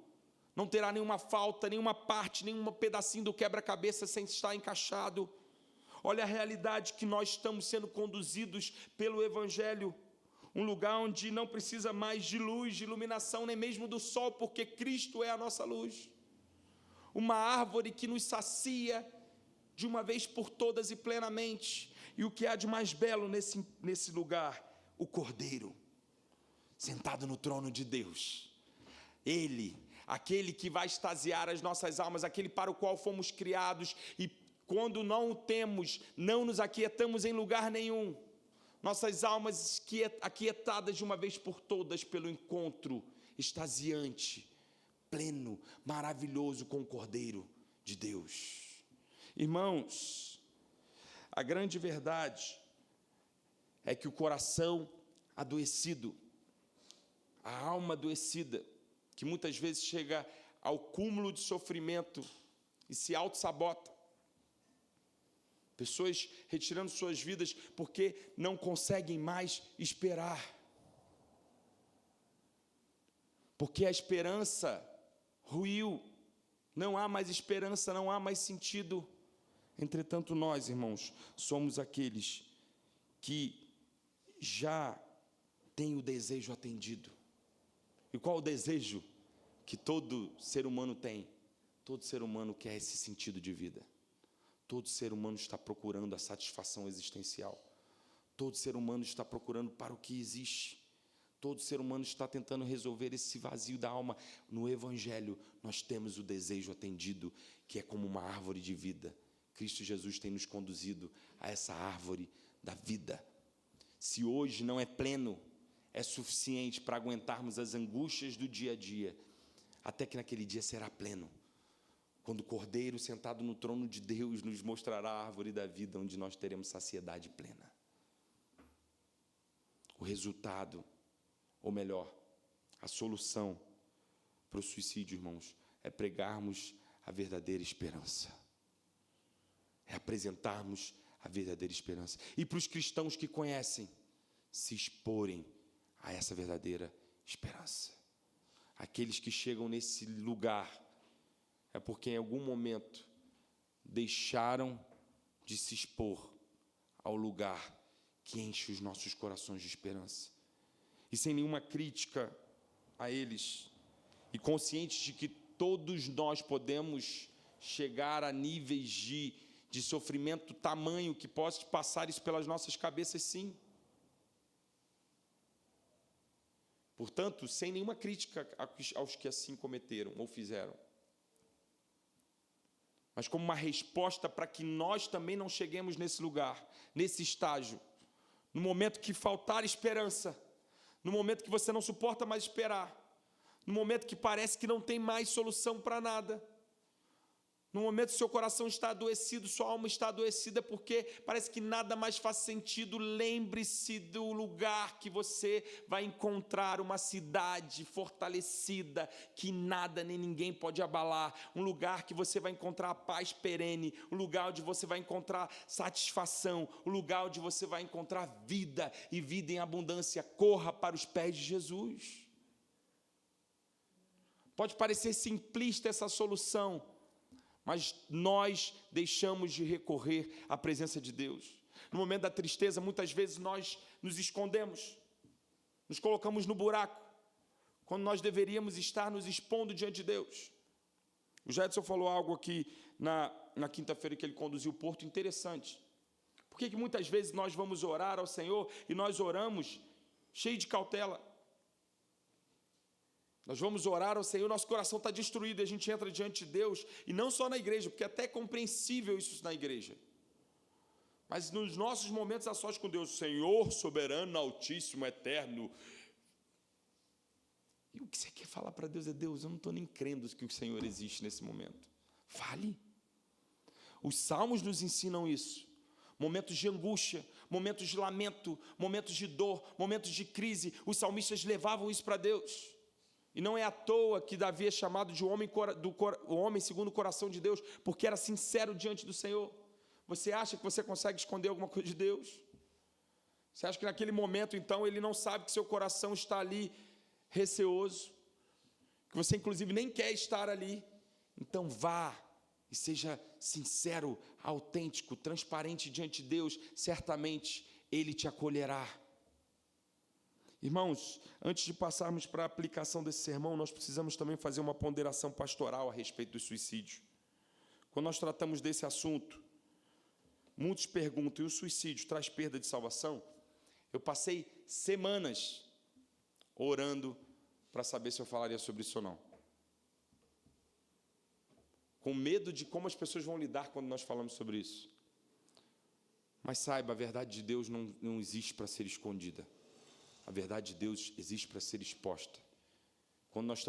não terá nenhuma falta, nenhuma parte, nenhum pedacinho do quebra-cabeça sem estar encaixado. Olha a realidade que nós estamos sendo conduzidos pelo Evangelho, um lugar onde não precisa mais de luz, de iluminação, nem mesmo do sol, porque Cristo é a nossa luz. Uma árvore que nos sacia de uma vez por todas e plenamente. E o que há de mais belo nesse lugar? O Cordeiro, sentado no trono de Deus. Ele, aquele que vai extasiar as nossas almas, aquele para o qual fomos criados, e quando não o temos, não nos aquietamos em lugar nenhum. Nossas almas aquietadas de uma vez por todas pelo encontro extasiante, pleno, maravilhoso com o Cordeiro de Deus. Irmãos, a grande verdade é que o coração adoecido, a alma adoecida, que muitas vezes chega ao cúmulo de sofrimento e se auto-sabota, pessoas retirando suas vidas porque não conseguem mais esperar, porque a esperança ruiu, não há mais esperança, não há mais sentido. Entretanto, nós, irmãos, somos aqueles que já têm o desejo atendido. E qual o desejo que todo ser humano tem? Todo ser humano quer esse sentido de vida. Todo ser humano está procurando a satisfação existencial. Todo ser humano está procurando para o que existe. Todo ser humano está tentando resolver esse vazio da alma. No Evangelho, nós temos o desejo atendido, que é como uma árvore de vida. Cristo Jesus tem nos conduzido a essa árvore da vida. Se hoje não é pleno, é suficiente para aguentarmos as angústias do dia a dia, até que naquele dia será pleno, quando o Cordeiro sentado no trono de Deus nos mostrará a árvore da vida, onde nós teremos saciedade plena. O resultado, ou melhor, a solução para o suicídio, irmãos, é pregarmos a verdadeira esperança, é apresentarmos a verdadeira esperança. E para os cristãos que conhecem, se exporem a essa verdadeira esperança. Aqueles que chegam nesse lugar é porque em algum momento deixaram de se expor ao lugar que enche os nossos corações de esperança. E sem nenhuma crítica a eles, e conscientes de que todos nós podemos chegar a níveis de sofrimento tamanho que possa passar isso pelas nossas cabeças, sim. Portanto, sem nenhuma crítica aos que assim cometeram ou fizeram, mas como uma resposta para que nós também não cheguemos nesse lugar, nesse estágio, no momento que faltar esperança, no momento que você não suporta mais esperar, no momento que parece que não tem mais solução para nada, no momento que seu coração está adoecido, sua alma está adoecida, porque parece que nada mais faz sentido, lembre-se do lugar que você vai encontrar uma cidade fortalecida, que nada nem ninguém pode abalar, um lugar que você vai encontrar a paz perene, um lugar onde você vai encontrar satisfação, um lugar onde você vai encontrar vida e vida em abundância. Corra para os pés de Jesus. Pode parecer simplista essa solução, mas nós deixamos de recorrer à presença de Deus. No momento da tristeza, muitas vezes nós nos escondemos, nos colocamos no buraco, quando nós deveríamos estar nos expondo diante de Deus. O Jedson falou algo aqui na quinta-feira que ele conduziu o Porto, interessante. Por que muitas vezes nós vamos orar ao Senhor e nós oramos cheio de cautela? Nós vamos orar ao Senhor, nosso coração está destruído, e a gente entra diante de Deus, e não só na igreja, porque até é compreensível isso na igreja, mas nos nossos momentos a sós com Deus, Senhor soberano, altíssimo, eterno. E o que você quer falar para Deus é: Deus, eu não estou nem crendo que o Senhor existe nesse momento. Fale. Os salmos nos ensinam isso. Momentos de angústia, momentos de lamento, momentos de dor, momentos de crise, os salmistas levavam isso para Deus. E não é à toa que Davi é chamado de o homem segundo o coração de Deus, porque era sincero diante do Senhor. Você acha que você consegue esconder alguma coisa de Deus? Você acha que naquele momento, então, Ele não sabe que seu coração está ali receoso, que você, inclusive, nem quer estar ali? Então, vá e seja sincero, autêntico, transparente diante de Deus, certamente Ele te acolherá. Irmãos, antes de passarmos para a aplicação desse sermão, nós precisamos também fazer uma ponderação pastoral a respeito do suicídio. Quando nós tratamos desse assunto, muitos perguntam: e o suicídio traz perda de salvação? Eu passei semanas orando para saber se eu falaria sobre isso ou não, com medo de como as pessoas vão lidar quando nós falamos sobre isso. Mas saiba, a verdade de Deus não existe para ser escondida. A verdade de Deus existe para ser exposta. Quando nós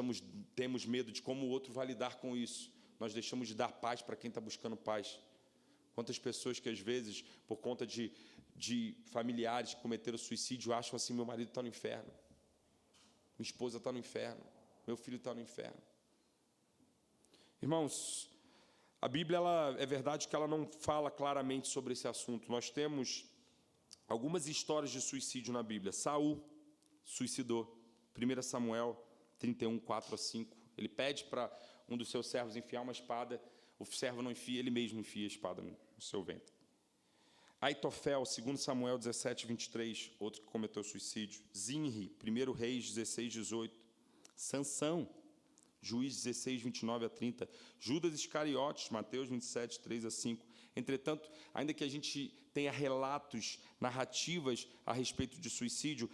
temos medo de como o outro vai lidar com isso, nós deixamos de dar paz para quem está buscando paz. Quantas pessoas que às vezes, por conta de familiares que cometeram suicídio, acham assim: meu marido está no inferno, minha esposa está no inferno, meu filho está no inferno. Irmãos, a Bíblia, é verdade que ela não fala claramente sobre esse assunto. Nós temos algumas histórias de suicídio na Bíblia. Saul suicidou. 1 Samuel 31, 4-5. Ele pede para um dos seus servos enfiar uma espada. O servo não enfia, ele mesmo enfia a espada no seu ventre. Aitofel, 2 Samuel 17, 23, outro que cometeu suicídio. Zinri, 1 Reis 16, 18. Sansão, Juiz 16, 29-30. Judas Iscariotes, Mateus 27, 3-5. Entretanto, ainda que a gente tenha relatos, narrativas a respeito de suicídio,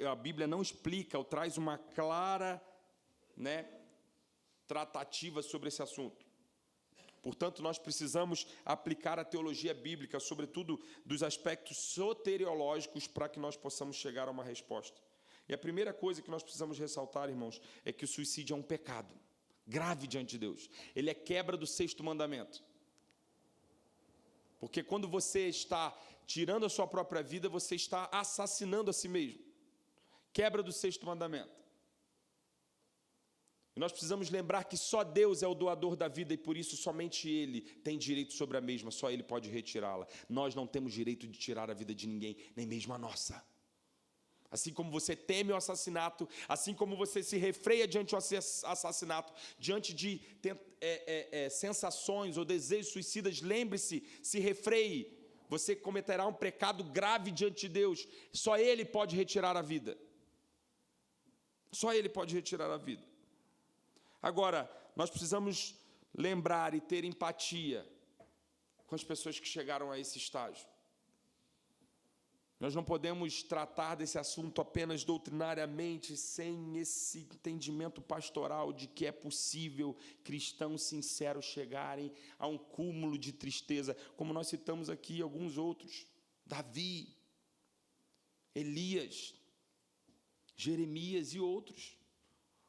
a Bíblia não explica ou traz uma clara, tratativa sobre esse assunto. Portanto, nós precisamos aplicar a teologia bíblica, sobretudo dos aspectos soteriológicos, para que nós possamos chegar a uma resposta. E a primeira coisa que nós precisamos ressaltar, irmãos, é que o suicídio é um pecado grave diante de Deus. Ele é quebra do 6º mandamento. Porque quando você está tirando a sua própria vida, você está assassinando a si mesmo. Quebra do 6º mandamento. E nós precisamos lembrar que só Deus é o doador da vida e por isso somente Ele tem direito sobre a mesma, só Ele pode retirá-la. Nós não temos direito de tirar a vida de ninguém, nem mesmo a nossa. Assim como você teme o assassinato, assim como você se refreia diante do assassinato, diante de sensações ou desejos suicidas, lembre-se, se refreie. Você cometerá um pecado grave diante de Deus. Só Ele pode retirar a vida. Só Ele pode retirar a vida. Agora, nós precisamos lembrar e ter empatia com as pessoas que chegaram a esse estágio. Nós não podemos tratar desse assunto apenas doutrinariamente, sem esse entendimento pastoral de que é possível cristãos sinceros chegarem a um cúmulo de tristeza, como nós citamos aqui alguns outros: Davi, Elias, Jeremias e outros.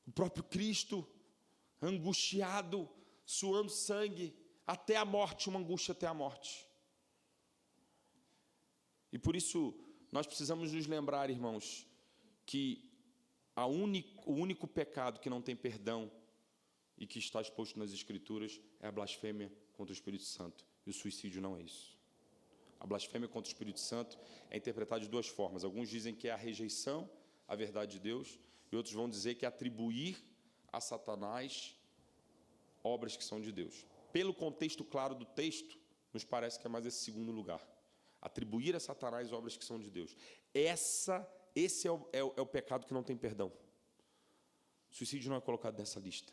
O próprio Cristo, angustiado, suando sangue, até a morte, uma angústia até a morte. E por isso, nós precisamos nos lembrar, irmãos, que o único pecado que não tem perdão e que está exposto nas Escrituras é a blasfêmia contra o Espírito Santo. E o suicídio não é isso. A blasfêmia contra o Espírito Santo é interpretada de duas formas. Alguns dizem que é a rejeição à verdade de Deus, e outros vão dizer que é atribuir a Satanás obras que são de Deus. Pelo contexto claro do texto, nos parece que é mais esse segundo lugar. Atribuir a Satanás obras que são de Deus. Esse é o pecado que não tem perdão. Suicídio não é colocado nessa lista.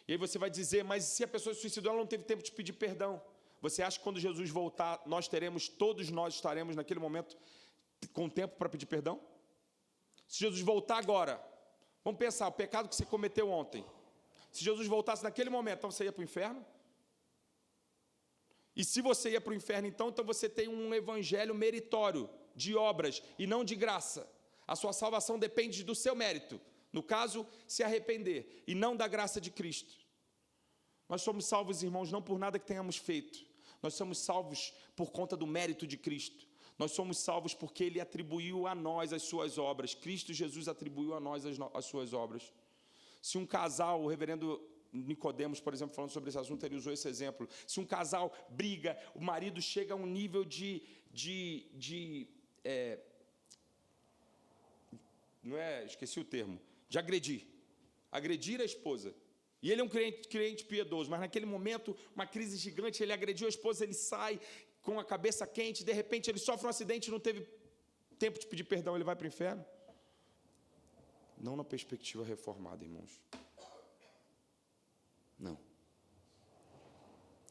E aí você vai dizer, mas se a pessoa se suicidou, ela não teve tempo de pedir perdão. Você acha que quando Jesus voltar, todos nós estaremos naquele momento com tempo para pedir perdão? Se Jesus voltar agora, vamos pensar, o pecado que você cometeu ontem. Se Jesus voltasse naquele momento, então você ia para o inferno? E se você ia para o inferno, então você tem um evangelho meritório, de obras e não de graça. A sua salvação depende do seu mérito. No caso, se arrepender, e não da graça de Cristo. Nós somos salvos, irmãos, não por nada que tenhamos feito. Nós somos salvos por conta do mérito de Cristo. Nós somos salvos porque Ele atribuiu a nós as suas obras. Cristo Jesus atribuiu a nós as suas obras. Se um casal, o reverendo Nicodemos, por exemplo, falando sobre esse assunto, ele usou esse exemplo. Se um casal briga, o marido chega a um nível esqueci o termo, de agredir a esposa. E ele é um crente piedoso, mas naquele momento, uma crise gigante, ele agrediu a esposa, ele sai com a cabeça quente, de repente ele sofre um acidente, não teve tempo de pedir perdão, ele vai para o inferno? Não na perspectiva reformada, irmãos. Não.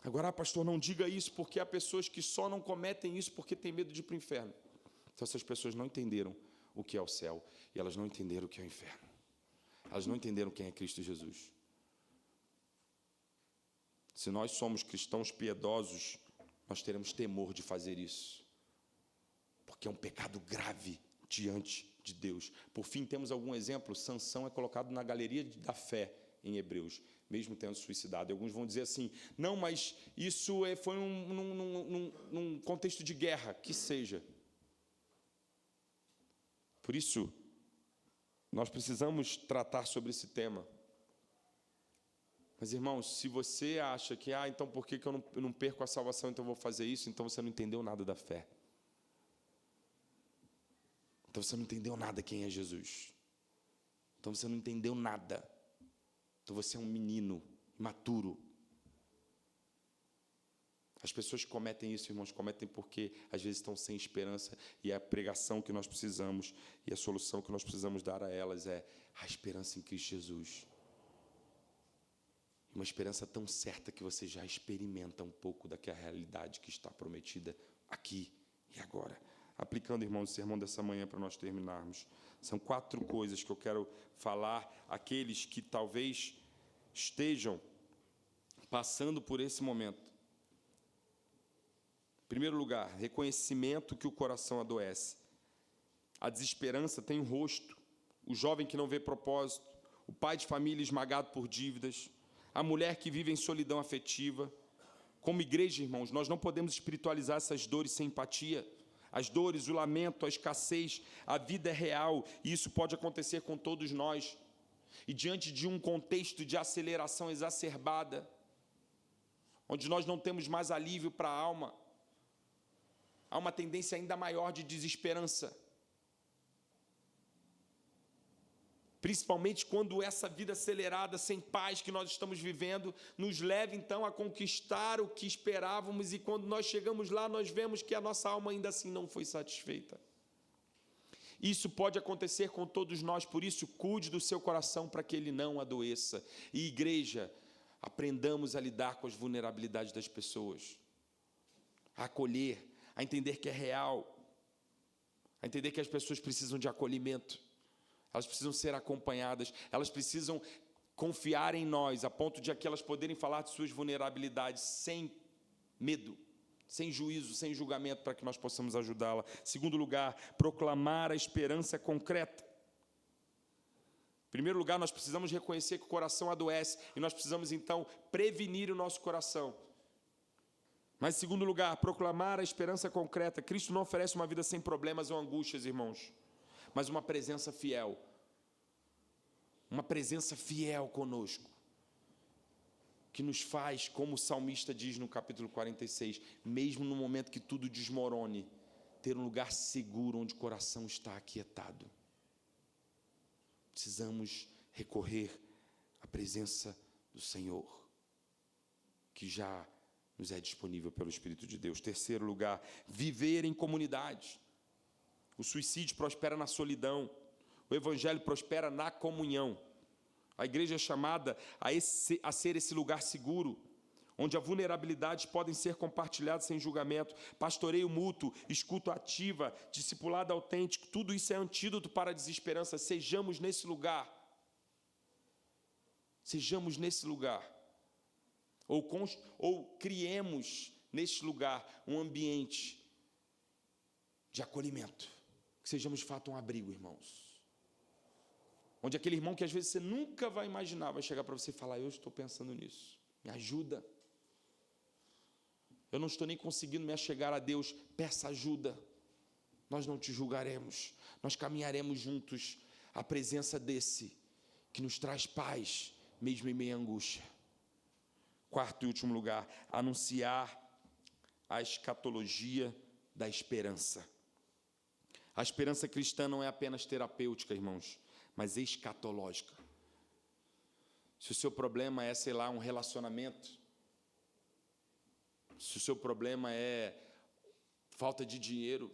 Agora, pastor, não diga isso, porque há pessoas que só não cometem isso porque têm medo de ir para o inferno. Então, essas pessoas não entenderam o que é o céu, e elas não entenderam o que é o inferno. Elas não entenderam quem é Cristo Jesus. Se nós somos cristãos piedosos, nós teremos temor de fazer isso, porque é um pecado grave diante de Deus. Por fim, temos algum exemplo. Sansão é colocado na galeria da fé em Hebreus, mesmo tendo suicidado. E alguns vão dizer assim, não, mas isso foi num contexto de guerra, que seja. Por isso, nós precisamos tratar sobre esse tema. Mas, irmãos, se você acha que, então por que eu não perco a salvação, então eu vou fazer isso, então você não entendeu nada da fé. Então você não entendeu nada quem é Jesus. Então você não entendeu nada. Então você é um menino imaturo. As pessoas que cometem isso, irmãos, cometem porque às vezes estão sem esperança, e a pregação que nós precisamos e a solução que nós precisamos dar a elas é a esperança em Cristo Jesus. Uma esperança tão certa que você já experimenta um pouco daquela realidade que está prometida aqui e agora. Aplicando, irmãos, o sermão dessa manhã para nós terminarmos. São 4 coisas que eu quero falar àqueles que talvez estejam passando por esse momento. Em primeiro lugar, reconhecimento que o coração adoece. A desesperança tem um rosto. O jovem que não vê propósito. O pai de família esmagado por dívidas. A mulher que vive em solidão afetiva. Como igreja, irmãos, nós não podemos espiritualizar essas dores sem empatia. As dores, o lamento, a escassez, a vida é real, e isso pode acontecer com todos nós. E diante de um contexto de aceleração exacerbada, onde nós não temos mais alívio para a alma, há uma tendência ainda maior de desesperança. Principalmente quando essa vida acelerada, sem paz que nós estamos vivendo, nos leva então a conquistar o que esperávamos, e quando nós chegamos lá, nós vemos que a nossa alma ainda assim não foi satisfeita. Isso pode acontecer com todos nós, por isso cuide do seu coração para que ele não adoeça. E igreja, Aprendamos a lidar com as vulnerabilidades das pessoas, a acolher, a entender que é real, a entender que as pessoas precisam de acolhimento, elas precisam ser acompanhadas, elas precisam confiar em nós, a ponto de elas poderem falar de suas vulnerabilidades sem medo, sem juízo, sem julgamento, para que nós possamos ajudá-la. Segundo lugar, proclamar a esperança concreta. Em primeiro lugar, nós precisamos reconhecer que o coração adoece, e nós precisamos, então, prevenir o nosso coração. Mas, em segundo lugar, proclamar a esperança concreta. Cristo não oferece uma vida sem problemas ou angústias, irmãos, mas uma presença fiel. Uma presença fiel conosco, que nos faz, como o salmista diz no capítulo 46, mesmo no momento que tudo desmorone, ter um lugar seguro onde o coração está aquietado. Precisamos recorrer à presença do Senhor, que já nos é disponível pelo Espírito de Deus. Terceiro lugar, viver em comunidade. O suicídio prospera na solidão, o Evangelho prospera na comunhão. A igreja é chamada a ser esse lugar seguro, onde as vulnerabilidades podem ser compartilhadas sem julgamento, pastoreio mútuo, escuta ativa, discipulado autêntico, tudo isso é antídoto para a desesperança. Sejamos nesse lugar. Sejamos nesse lugar. Ou criemos neste lugar um ambiente de acolhimento. Que sejamos de fato um abrigo, irmãos. Onde aquele irmão que às vezes você nunca vai imaginar vai chegar para você e falar: eu estou pensando nisso, me ajuda. Eu não estou nem conseguindo me achegar a Deus, peça ajuda. Nós não te julgaremos, nós caminharemos juntos à presença desse que nos traz paz, mesmo em meio à angústia. Quarto e último lugar, anunciar a escatologia da esperança. A esperança cristã não é apenas terapêutica, irmãos, mas escatológica. Se o seu problema é, sei lá, um relacionamento, se o seu problema é falta de dinheiro,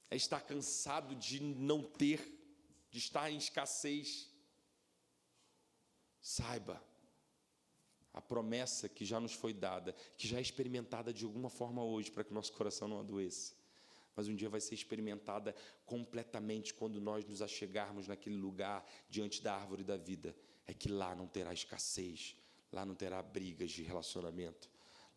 é estar cansado de não ter, de estar em escassez, saiba, a promessa que já nos foi dada, que já é experimentada de alguma forma hoje, para que o nosso coração não adoeça, mas um dia vai ser experimentada completamente quando nós nos achegarmos naquele lugar diante da árvore da vida, é que lá não terá escassez, lá não terá brigas de relacionamento,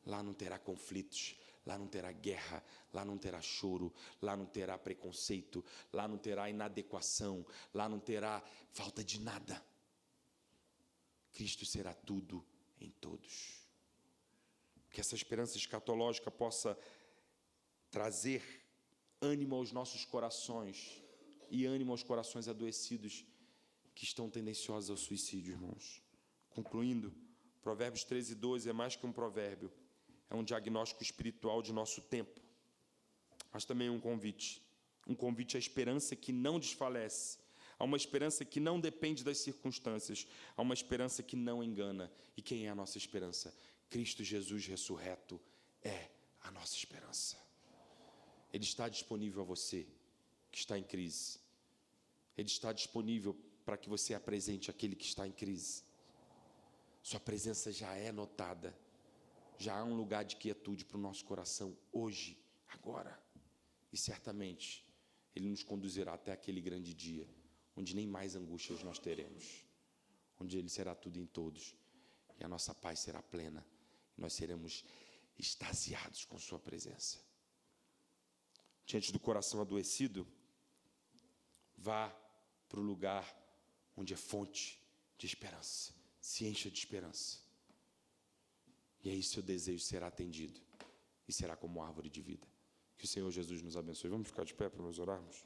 lá não terá conflitos, lá não terá guerra, lá não terá choro, lá não terá preconceito, lá não terá inadequação, lá não terá falta de nada. Cristo será tudo em todos. Que essa esperança escatológica possa trazer ânimo aos nossos corações e ânimo aos corações adoecidos que estão tendenciosos ao suicídio, irmãos. Concluindo, Provérbios 13:12 é mais que um provérbio, é um diagnóstico espiritual de nosso tempo, mas também um convite à esperança que não desfalece, a uma esperança que não depende das circunstâncias, a uma esperança que não engana. E quem é a nossa esperança? Cristo Jesus ressurreto é a nossa esperança. Ele está disponível a você que está em crise. Ele está disponível para que você apresente aquele que está em crise. Sua presença já é notada. Já há um lugar de quietude para o nosso coração hoje, agora. E certamente Ele nos conduzirá até aquele grande dia, onde nem mais angústias nós teremos, onde Ele será tudo em todos, e a nossa paz será plena, e nós seremos extasiados com Sua presença. Diante do coração adoecido, vá para o lugar onde é fonte de esperança, se encha de esperança. E aí seu desejo será atendido e será como árvore de vida. Que o Senhor Jesus nos abençoe. Vamos ficar de pé para nós orarmos?